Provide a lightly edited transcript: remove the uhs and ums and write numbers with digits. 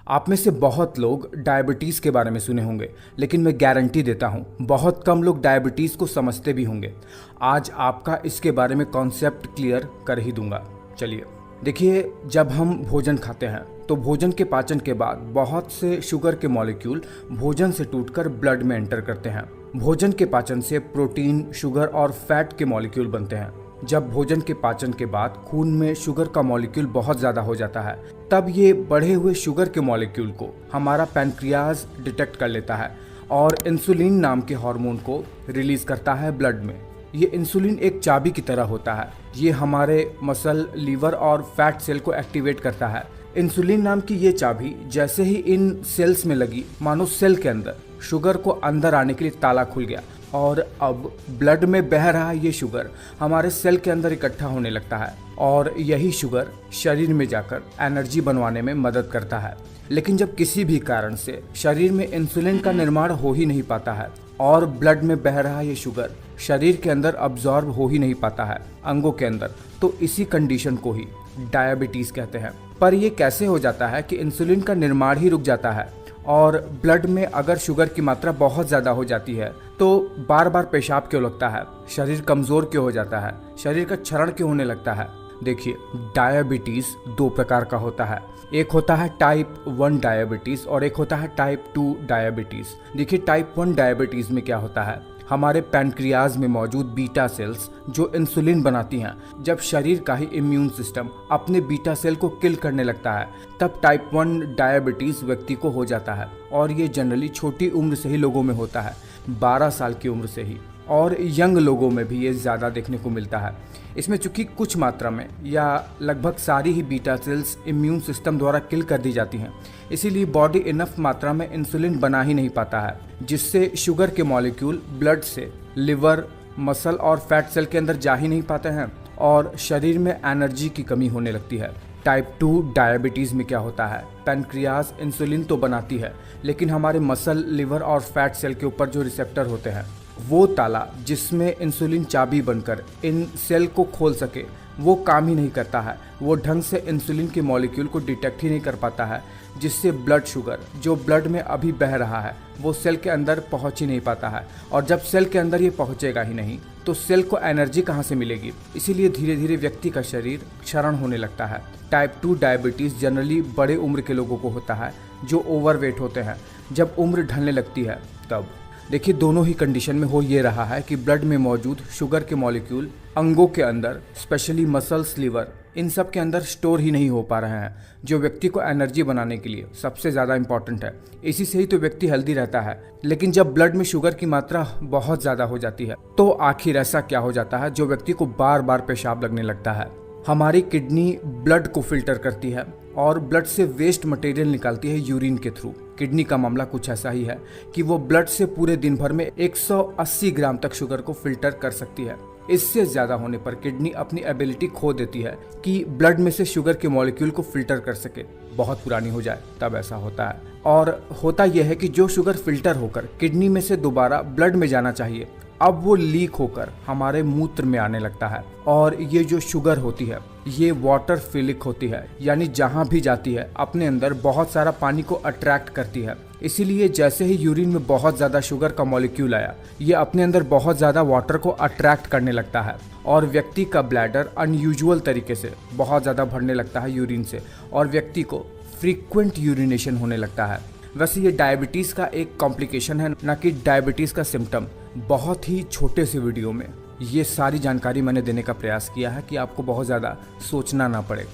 आप में से बहुत लोग डायबिटीज़ के बारे में सुने होंगे, लेकिन मैं गारंटी देता हूँ बहुत कम लोग डायबिटीज़ को समझते भी होंगे। आज आपका इसके बारे में कॉन्सेप्ट क्लियर कर ही दूंगा। चलिए देखिए, जब हम भोजन खाते हैं तो भोजन के पाचन के बाद बहुत से शुगर के मॉलिक्यूल भोजन से टूटकर ब्लड में एंटर करते हैं। भोजन के पाचन से प्रोटीन, शुगर और फैट के मॉलिक्यूल बनते हैं। जब भोजन के पाचन के बाद खून में शुगर का मॉलिक्यूल बहुत ज़्यादा हो जाता है, तब ये बढ़े हुए शुगर के मॉलिक्यूल को हमारा पैनक्रियाज डिटेक्ट कर लेता है और इंसुलिन नाम के हार्मोन को रिलीज करता है ब्लड में। ये इंसुलिन एक चाबी की तरह होता है। ये हमारे मसल, लीवर और फैट सेल को एक्टिवेट करता है। इंसुलिन नाम की ये चाबी जैसे ही इन सेल्स में लगी, मानो सेल के अंदर शुगर को अंदर आने के लिए ताला खुल गया और अब ब्लड में बह रहा ये शुगर हमारे सेल के अंदर इकट्ठा होने लगता है और यही शुगर शरीर में जाकर एनर्जी बनवाने में मदद करता है। लेकिन जब किसी भी कारण से शरीर में इंसुलिन का निर्माण हो ही नहीं पाता है और ब्लड में बह रहा ये शुगर शरीर के अंदर अब्जॉर्ब हो ही नहीं पाता है अंगों के अंदर, तो इसी कंडीशन को ही डायबिटीज कहते हैं। पर ये कैसे हो जाता है कि इंसुलिन का निर्माण ही रुक जाता है और ब्लड में अगर शुगर की मात्रा बहुत ज़्यादा हो जाती है तो बार बार पेशाब क्यों लगता है, शरीर कमज़ोर क्यों हो जाता है, शरीर का क्षरण क्यों होने लगता है? देखिए, डायबिटीज़ दो प्रकार का होता है। एक होता है टाइप 1 डायबिटीज़ और एक होता है टाइप 2 डायबिटीज़। देखिए, टाइप 1 डायबिटीज़ में क्या होता है, हमारे पैनक्रियाज में मौजूद बीटा सेल्स जो इंसुलिन बनाती हैं, जब शरीर का ही इम्यून सिस्टम अपने बीटा सेल को किल करने लगता है, तब टाइप 1 डायबिटीज़ व्यक्ति को हो जाता है। और ये जनरली छोटी उम्र से ही लोगों में होता है, 12 साल की उम्र से ही, और यंग लोगों में भी ये ज़्यादा देखने को मिलता है। इसमें चूंकि कुछ मात्रा में या लगभग सारी ही बीटा सेल्स इम्यून सिस्टम द्वारा किल कर दी जाती हैं, इसीलिए बॉडी इनफ मात्रा में इंसुलिन बना ही नहीं पाता है, जिससे शुगर के मॉलिक्यूल ब्लड से लिवर, मसल और फैट सेल के अंदर जा ही नहीं पाते हैं और शरीर में एनर्जी की कमी होने लगती है। टाइप 2 डायबिटीज़ में क्या होता है, पैनक्रियाज इंसुलिन तो बनाती है, लेकिन हमारे मसल, लिवर और फैट सेल के ऊपर जो रिसेप्टर होते हैं, वो ताला जिसमें इंसुलिन चाबी बनकर इन सेल को खोल सके, वो काम ही नहीं करता है। वो ढंग से इंसुलिन के मॉलिक्यूल को डिटेक्ट ही नहीं कर पाता है, जिससे ब्लड शुगर जो ब्लड में अभी बह रहा है वो सेल के अंदर पहुंच ही नहीं पाता है। और जब सेल के अंदर ये पहुंचेगा ही नहीं तो सेल को एनर्जी कहाँ से मिलेगी? इसीलिए धीरे धीरे व्यक्ति का शरीर क्षरण होने लगता है। टाइप 2 डायबिटीज़ जनरली बड़े उम्र के लोगों को होता है जो ओवरवेट होते हैं। जब उम्र ढलने लगती है तब देखिए, दोनों ही कंडीशन में हो ये रहा है कि ब्लड में मौजूद शुगर के मॉलिक्यूल अंगों के अंदर, स्पेशली मसल्स, लिवर, इन सब के अंदर स्टोर ही नहीं हो पा रहे हैं, जो व्यक्ति को एनर्जी बनाने के लिए सबसे ज़्यादा इंपॉर्टेंट है। इसी से ही तो व्यक्ति हेल्दी रहता है। लेकिन जब ब्लड में शुगर की मात्रा बहुत ज़्यादा हो जाती है तो आखिर ऐसा क्या हो जाता है जो व्यक्ति को बार बार पेशाब लगने लगता है? हमारी किडनी ब्लड को फिल्टर करती है और ब्लड से वेस्ट मटेरियल निकालती है यूरिन के थ्रू। किडनी का मामला कुछ ऐसा ही है कि वो ब्लड से पूरे दिन भर में 180 ग्राम तक शुगर को फिल्टर कर सकती है। इससे ज़्यादा होने पर किडनी अपनी एबिलिटी खो देती है कि ब्लड में से शुगर के मॉलिक्यूल को फिल्टर कर सके। बहुत पुरानी हो जाए तब ऐसा होता है। और होता यह है कि जो शुगर फिल्टर होकर किडनी में से दोबारा ब्लड में जाना चाहिए, अब वो लीक होकर हमारे मूत्र में आने लगता है। और ये जो शुगर होती है ये वाटर फिलिक होती है, यानी जहाँ भी जाती है अपने अंदर बहुत सारा पानी को अट्रैक्ट करती है। इसीलिए जैसे ही यूरिन में बहुत ज़्यादा शुगर का मॉलिक्यूल आया, ये अपने अंदर बहुत ज़्यादा वाटर को अट्रैक्ट करने लगता है और व्यक्ति का ब्लैडर अनयूजुअल तरीके से बहुत ज़्यादा भरने लगता है यूरिन से और व्यक्ति को फ्रीक्वेंट यूरिनेशन होने लगता है। वैसे ये डायबिटीज़ का एक कॉम्प्लिकेशन है, ना कि डायबिटीज़ का सिम्टम। बहुत ही छोटे से वीडियो में ये सारी जानकारी मैंने देने का प्रयास किया है कि आपको बहुत ज़्यादा सोचना ना पड़े।